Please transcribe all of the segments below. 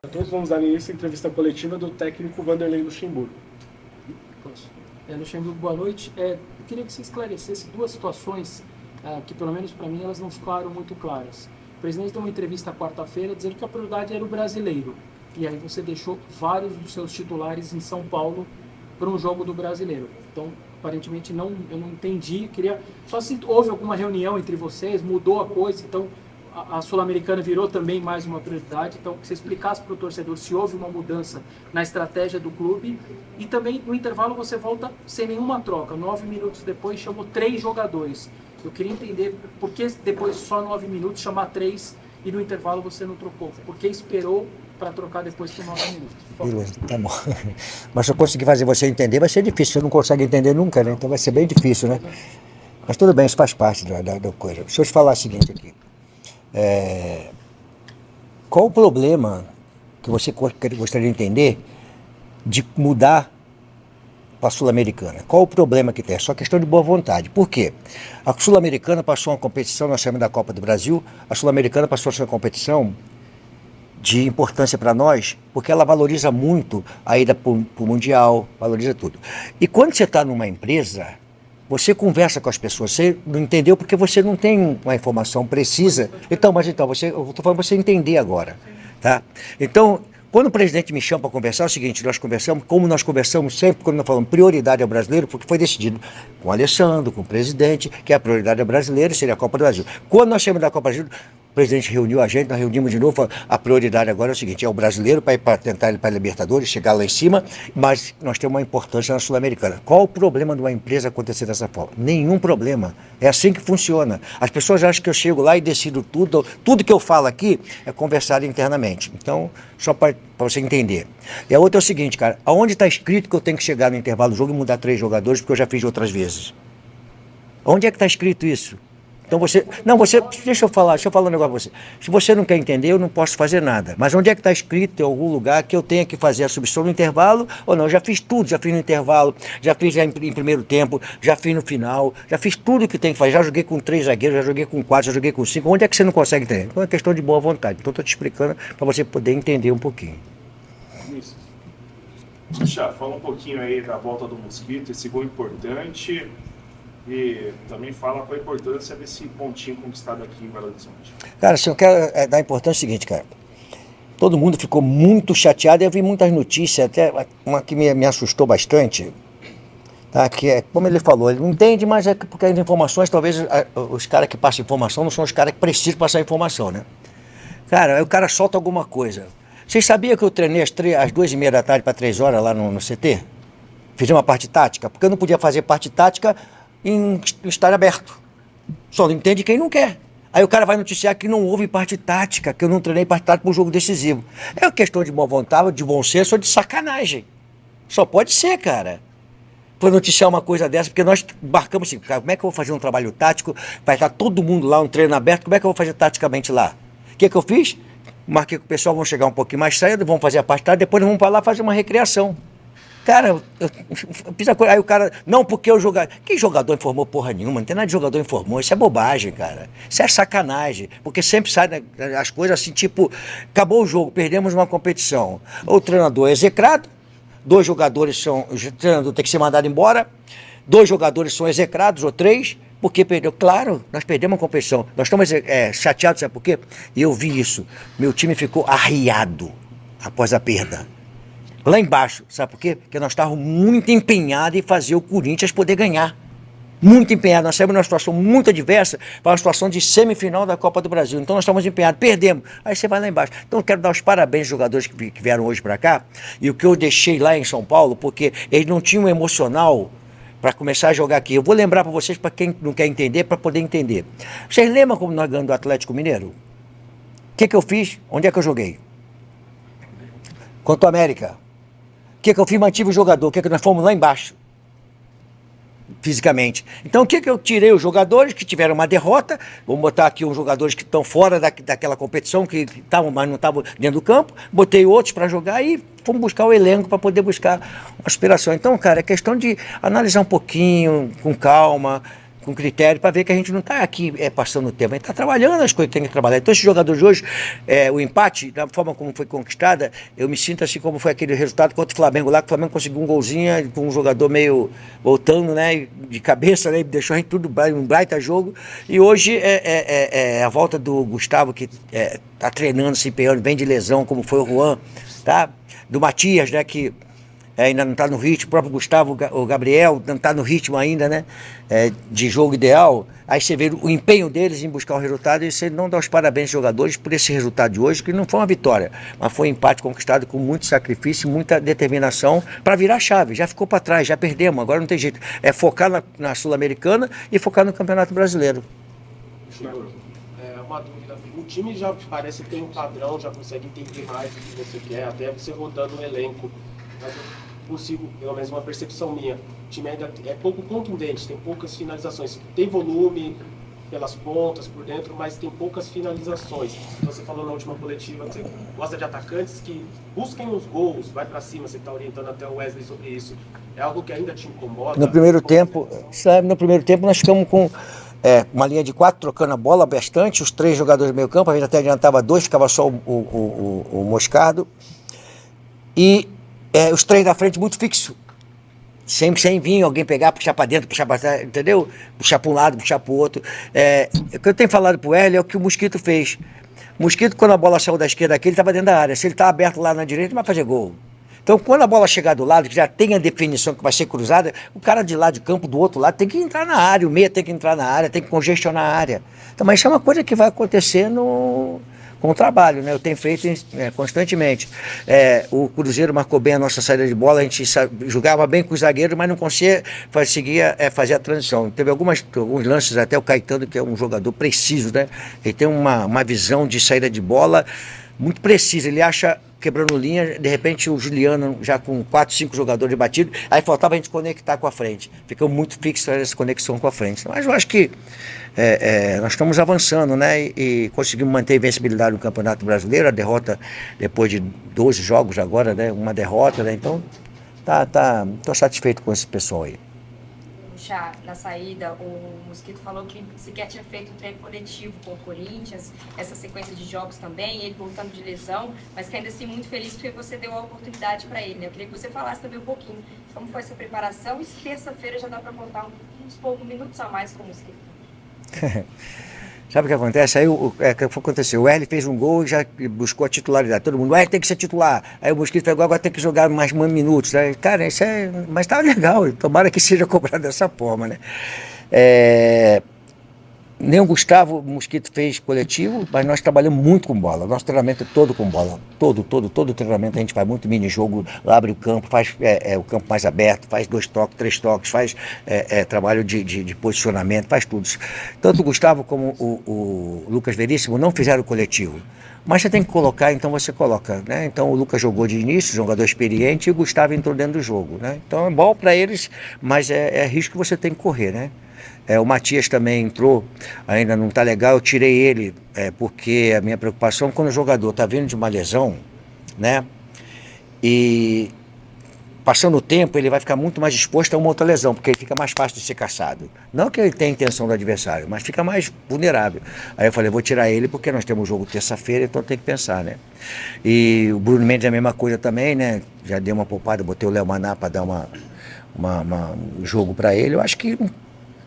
Todos vamos dar início à entrevista coletiva do técnico Vanderlei Luxemburgo. Luxemburgo, boa noite. Eu queria que você esclarecesse duas situações que, pelo menos para mim, elas não ficaram muito claras. O presidente deu uma entrevista quarta-feira dizendo que a prioridade era o brasileiro. E aí você deixou vários dos seus titulares em São Paulo para um jogo do brasileiro. Então, aparentemente, eu não entendi. Queria só se houve alguma reunião entre vocês, mudou a coisa, então a Sul-Americana virou também mais uma prioridade. Então, que você explicasse para o torcedor se houve uma mudança na estratégia do clube. E também, no intervalo, você volta sem nenhuma troca. 9 minutos depois, chamou 3 jogadores. Eu queria entender por que depois de só 9 minutos chamar 3 e no intervalo você não trocou. Por que esperou para trocar depois por 9 minutos? Beleza, tá bom. Mas se eu conseguir fazer você entender, vai ser difícil. Você não consegue entender nunca, né? Então vai ser bem difícil, né? Mas tudo bem, isso faz parte da coisa. Deixa eu te falar o seguinte aqui. Qual o problema que você gostaria de entender de mudar para a Sul-Americana? Qual o problema que tem? É só questão de boa vontade. Por quê? A Sul-Americana passou uma competição, nós chamamos da Copa do Brasil, a Sul-Americana passou a ser uma competição de importância para nós, porque ela valoriza muito a ida para o Mundial, valoriza tudo. E quando você está numa empresa, você conversa com as pessoas, você não entendeu porque você não tem uma informação precisa. Eu estou falando para você entender agora, tá? Então, quando o presidente me chama para conversar, é o seguinte, nós conversamos, como nós conversamos sempre, quando nós falamos prioridade ao brasileiro, porque foi decidido com o Alessandro, com o presidente, que a prioridade ao brasileiro seria a Copa do Brasil. Quando nós chamamos da Copa do Brasil, o presidente reuniu a gente, nós reunimos de novo, a prioridade agora é o seguinte, é o brasileiro para tentar ir para a Libertadores, chegar lá em cima, mas nós temos uma importância na Sul-Americana. Qual o problema de uma empresa acontecer dessa forma? Nenhum problema. É assim que funciona. As pessoas acham que eu chego lá e decido tudo que eu falo aqui é conversado internamente. Então, só para você entender. E a outra é o seguinte, cara, aonde está escrito que eu tenho que chegar no intervalo do jogo e mudar 3 jogadores, porque eu já fiz outras vezes? Onde é que está escrito isso? Então deixa eu falar um negócio para você. Se você não quer entender, eu não posso fazer nada. Mas onde é que está escrito em algum lugar que eu tenha que fazer a substituição no intervalo ou não? Eu já fiz tudo, já fiz no intervalo, já fiz em primeiro tempo, já fiz no final, já fiz tudo que tem que fazer. Já joguei com 3 zagueiros, já joguei com 4, já joguei com 5. Onde é que você não consegue entender? Então é questão de boa vontade. Então estou te explicando para você poder entender um pouquinho. Isso. Puxa, fala um pouquinho aí da volta do Mosquito, esse gol importante. E também fala qual a importância desse pontinho conquistado aqui em Belo Horizonte. Cara, se eu quero dar importância é o seguinte, cara. Todo mundo ficou muito chateado. Eu vi muitas notícias, até uma que me assustou bastante. Tá? Que é, como ele falou, ele não entende, mas é porque as informações, talvez os caras que passam informação não são os caras que precisam passar informação, né? Cara, aí o cara solta alguma coisa. Vocês sabiam que eu treinei às 2h30 da tarde para 3 horas lá no CT? Fiz uma parte tática, porque eu não podia fazer parte tática em estádio aberto. Só não entende quem não quer. Aí o cara vai noticiar que não houve parte tática, que eu não treinei parte tática para um jogo decisivo. É uma questão de boa vontade, de bom senso ou de sacanagem. Só pode ser, cara. Para noticiar uma coisa dessa, porque nós embarcamos assim, cara, como é que eu vou fazer um trabalho tático? Vai estar todo mundo lá, um treino aberto, como é que eu vou fazer taticamente lá? O que eu fiz? Marquei com o pessoal, vão chegar um pouquinho mais cedo, vão fazer a parte tática, depois vão para lá fazer uma recreação. Cara, eu fiz a coisa, aí o cara, não, porque o jogador, que jogador informou porra nenhuma, não tem nada de jogador informou, isso é bobagem, cara, isso é sacanagem, porque sempre sai as coisas assim, tipo, acabou o jogo, perdemos uma competição, o treinador é execrado, 2 jogadores o treinador tem que ser mandado embora, 2 jogadores são execrados, ou 3, porque perdeu, claro, nós perdemos a competição, nós estamos chateados, sabe por quê? Eu vi isso, meu time ficou arriado após a perda. Lá embaixo, sabe por quê? Porque nós estávamos muito empenhados em fazer o Corinthians poder ganhar. Muito empenhados. Nós saímos numa situação muito adversa para uma situação de semifinal da Copa do Brasil. Então nós estávamos empenhados, perdemos. Aí você vai lá embaixo. Então eu quero dar os parabéns aos jogadores que vieram hoje para cá. E o que eu deixei lá em São Paulo, porque eles não tinham emocional para começar a jogar aqui. Eu vou lembrar para vocês, para quem não quer entender, para poder entender. Vocês lembram como nós ganhamos do Atlético Mineiro? O que eu fiz? Onde é que eu joguei? Contra o América. O que eu fiz? Mantive o jogador. O que nós fomos lá embaixo, fisicamente. Então, o que eu tirei? Os jogadores que tiveram uma derrota, vamos botar aqui uns jogadores que estão fora daquela competição, que estavam, mas não estavam dentro do campo, botei outros para jogar e fomos buscar o elenco para poder buscar uma aspiração. Então, cara, é questão de analisar um pouquinho, com calma, com critério para ver que a gente não está aqui passando o tempo, a gente está trabalhando as coisas que tem que trabalhar. Então, esses jogadores de hoje, o empate, da forma como foi conquistada, eu me sinto assim como foi aquele resultado contra o Flamengo lá, que o Flamengo conseguiu um golzinho com um jogador meio voltando, né, de cabeça, né, deixou a gente tudo um baita jogo. E hoje a volta do Gustavo, que está treinando, se empenhando, vem de lesão, como foi o Juan, tá? Do Matias, né, que ainda não está no ritmo, o próprio Gustavo, o Gabriel, não está no ritmo ainda, né? De jogo ideal. Aí você vê o empenho deles em buscar o resultado e você não dá os parabéns aos jogadores por esse resultado de hoje, que não foi uma vitória, mas foi um empate conquistado com muito sacrifício, muita determinação para virar a chave. Já ficou para trás, já perdemos, agora não tem jeito. É focar na Sul-Americana e focar no Campeonato Brasileiro. Uma dúvida. O time já parece ter um padrão, já consegue entender mais o que você quer, até você rodando o elenco. Mas eu consigo, pelo menos uma percepção minha, o time ainda é pouco contundente, tem poucas finalizações. Tem volume pelas pontas, por dentro, mas tem poucas finalizações. Você falou na última coletiva que você gosta de atacantes que busquem os gols, vai para cima, você está orientando até o Wesley sobre isso. É algo que ainda te incomoda? No primeiro tempo, nós ficamos com uma linha de 4 trocando a bola bastante, os 3 jogadores do meio campo, a gente até adiantava 2, ficava só o Moscardo. E os 3 da frente muito fixo. Sempre sem vir alguém pegar, puxar para dentro, puxar para trás, entendeu? Puxar para um lado, puxar para o outro. O que eu tenho falado para o Hélio é o que o Mosquito fez. O Mosquito, quando a bola saiu da esquerda aqui, ele estava dentro da área. Se ele está aberto lá na direita, ele vai fazer gol. Então, quando a bola chegar do lado, que já tem a definição que vai ser cruzada, o cara de lá de campo, do outro lado, tem que entrar na área, o meia tem que entrar na área, tem que congestionar a área. Então, mas isso é uma coisa que vai acontecer com o trabalho, né? Eu tenho feito constantemente. O Cruzeiro marcou bem a nossa saída de bola, a gente jogava bem com os zagueiros, mas não conseguia fazer a transição. Teve alguns lances, até o Caetano, que é um jogador preciso, né? Ele tem uma visão de saída de bola muito precisa, ele acha quebrando linha, de repente o Juliano já com 4, 5 jogadores batidos, aí faltava a gente conectar com a frente. Ficou muito fixo essa conexão com a frente. Mas eu acho que nós estamos avançando, né? E conseguimos manter a invencibilidade no Campeonato Brasileiro, a derrota depois de 12 jogos agora, né? Uma derrota, né? Então, estou satisfeito com esse pessoal aí. Já na saída, o Mosquito falou que sequer tinha feito um treino coletivo com o Corinthians, essa sequência de jogos também, ele voltando de lesão, mas que ainda assim muito feliz porque você deu a oportunidade para ele, né? Eu queria que você falasse também um pouquinho como foi essa preparação e se terça-feira já dá para contar uns poucos minutos a mais com o Mosquito. Sabe o que acontece? Aí o que aconteceu? O Hélio fez um gol e já buscou a titularidade. Todo mundo, tem que ser titular. Aí o Mosquito falou, agora tem que jogar mais minutos. Aí, cara, mas tá legal. Tomara que seja cobrado dessa forma, né? Nem o Gustavo Mosquito fez coletivo, mas nós trabalhamos muito com bola. Nosso treinamento é todo com bola. Todo treinamento a gente faz muito mini-jogo, abre o campo, faz o campo mais aberto, faz 2 toques, 3 toques, faz trabalho de posicionamento, faz tudo. Tanto o Gustavo como o Lucas Veríssimo não fizeram coletivo. Mas você tem que colocar, então você coloca, né? Então o Lucas jogou de início, jogador experiente, e o Gustavo entrou dentro do jogo, né? Então é bom para eles, mas é risco que você tem que correr, né? O Matias também entrou, ainda não está legal, eu tirei ele, porque a minha preocupação é quando o jogador está vindo de uma lesão, né? E passando o tempo ele vai ficar muito mais exposto a uma outra lesão, porque ele fica mais fácil de ser caçado. Não que ele tenha intenção do adversário, mas fica mais vulnerável. Aí eu falei, vou tirar ele porque nós temos jogo terça-feira, então tem que pensar, né? E o Bruno Mendes é a mesma coisa também, né? Já dei uma poupada, botei o Léo Maná para dar um jogo para ele. Eu acho que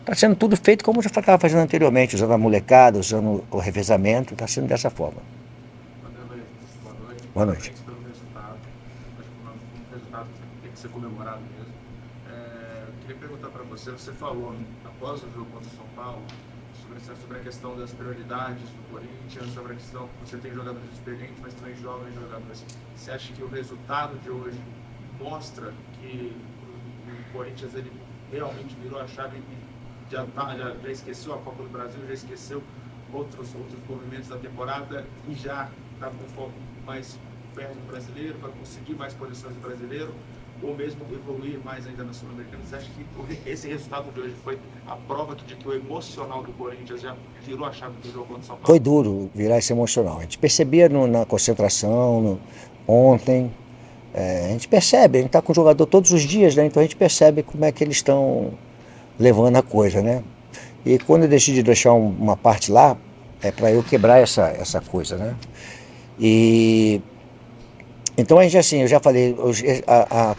está sendo tudo feito como eu já estava fazendo anteriormente, usando a molecada, usando o revezamento, está sendo dessa forma. Boa noite. Parabéns pelo resultado. Acho que um resultado que tem que ser comemorado mesmo. Queria perguntar para você, você falou após o jogo contra o São Paulo sobre a questão das prioridades do Corinthians, sobre a questão que você tem jogadores experientes, mas também jovens jogadores. Você acha que o resultado de hoje mostra que o Corinthians ele realmente virou a chave e já esqueceu a Copa do Brasil, já esqueceu outros movimentos da temporada e já está com foco mais perto do brasileiro, para conseguir mais posições do brasileiro, ou mesmo evoluir mais ainda na Sul-Americana? Você acha que esse resultado de hoje foi a prova de que o emocional do Corinthians já virou a chave do jogo contra o São Paulo? Foi duro virar esse emocional. A gente percebia na concentração, ontem, a gente percebe, a gente está com o jogador todos os dias, né? Então a gente percebe como é que eles estão levando a coisa, né? E quando eu decidi deixar uma parte lá, é para eu quebrar essa coisa, né? E então a gente, assim, eu já falei,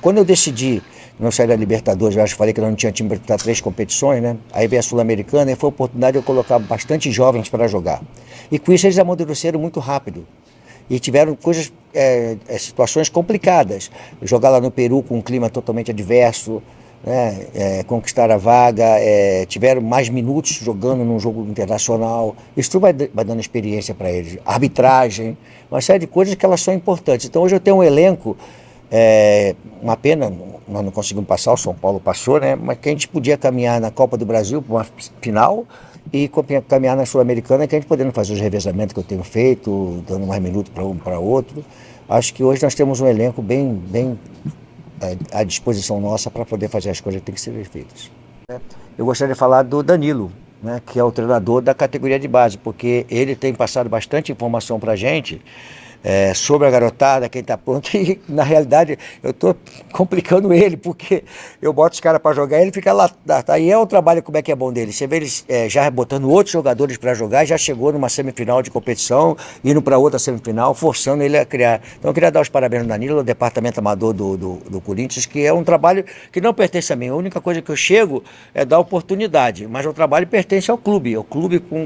quando eu decidi não sair da Libertadores, eu acho que falei que eu não tinha time para disputar 3 competições, né? Aí veio a Sul-Americana e foi a oportunidade de eu colocar bastante jovens para jogar. E com isso eles amadureceram muito rápido. E tiveram coisas, situações complicadas. Jogar lá no Peru com um clima totalmente adverso, né? Conquistar a vaga, tiveram mais minutos jogando num jogo internacional. Isso tudo vai dando experiência para eles. Arbitragem, uma série de coisas que elas são importantes. Então hoje eu tenho um elenco, uma pena, nós não conseguimos passar, o São Paulo passou, né? Mas que a gente podia caminhar na Copa do Brasil para uma final e caminhar na Sul-Americana, que a gente podendo fazer os revezamentos que eu tenho feito, dando mais minutos para um para outro. Acho que hoje nós temos um elenco bem à disposição nossa para poder fazer as coisas que têm que ser feitas. Eu gostaria de falar do Danilo, né, que é o treinador da categoria de base, porque ele tem passado bastante informação para a gente sobre a garotada, quem está pronto, e na realidade eu estou complicando ele, porque eu boto os caras para jogar e ele fica lá, aí é o trabalho como é que é bom dele, você vê eles já botando outros jogadores para jogar, já chegou numa semifinal de competição, indo para outra semifinal, forçando ele a criar. Então eu queria dar os parabéns ao Danilo, ao departamento amador do Corinthians, que é um trabalho que não pertence a mim, a única coisa que eu chego é dar oportunidade, mas o trabalho pertence ao clube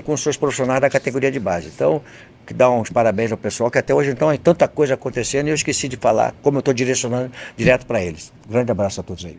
com seus profissionais da categoria de base. Então, que dá uns parabéns ao pessoal, que até hoje então é tanta coisa acontecendo e eu esqueci de falar como eu estou direcionando direto para eles. Grande abraço a todos aí.